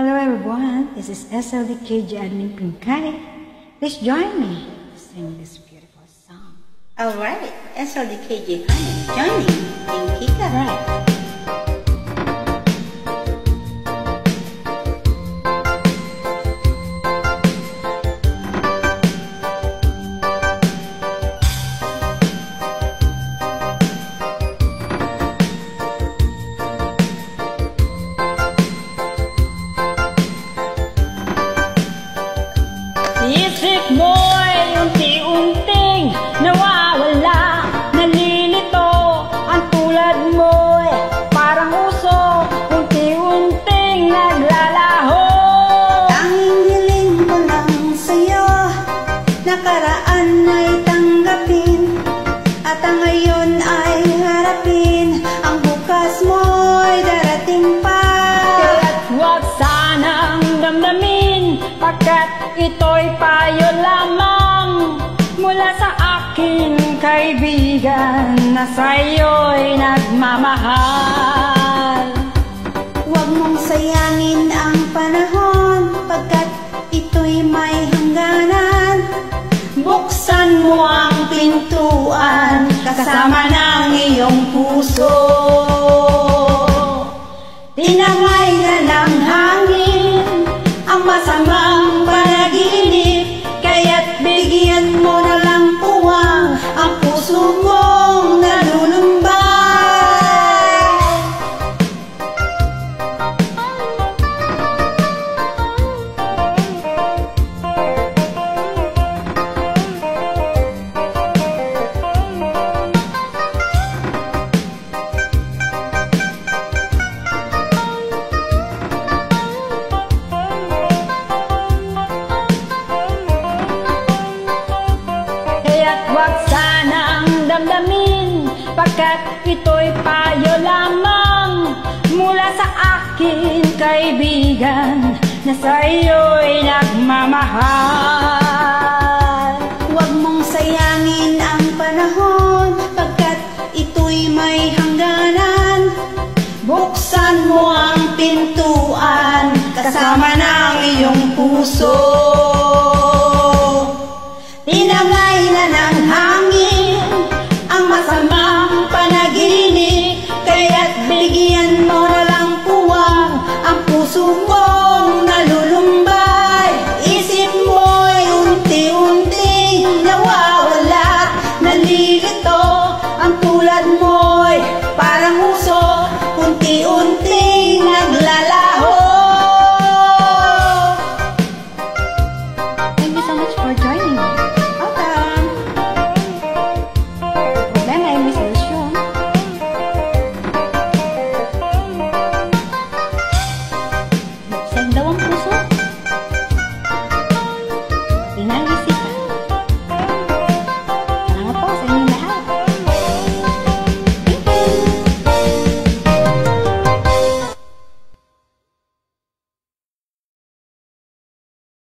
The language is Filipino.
Hello everyone, this is SLDKG Admin Pinkay. Please join me to sing this beautiful song. Alright, SLDKG joining Pinkika. Right. Isip mo'y unti-unting nawawala, nalilito. Ang tulad mo'y parang uso, unti-unting naglalaho. Tanging hiling ko lang sa'yo, nakaraan ay tanggapin, at ang ngayon ay harapin. Ang bukas mo'y darating pa. Kaya't huwag sanang damdamin, pagkat ito'y payo lamang mula sa aking kaibigan na sa'yo'y nagmamahal. Huwag mong sayangin ang panahon, pagkat ito'y may hangganan. Buksan mo ang pintuan kasama ng iyong puso. Tinangay na ng hangin ang masamang panaginip, kaya't bigyan mo na lang puwang ang puso mong nalulumbay. Huwag sanang damdamin, pagkat ito'y payo lamang mula sa aking kaibigan na sa'yo'y nagmamahal. Huwag mong sayangin ang panahon, pagkat ito'y may hangganan. Buksan mo ang pintuan kasama ng iyong puso.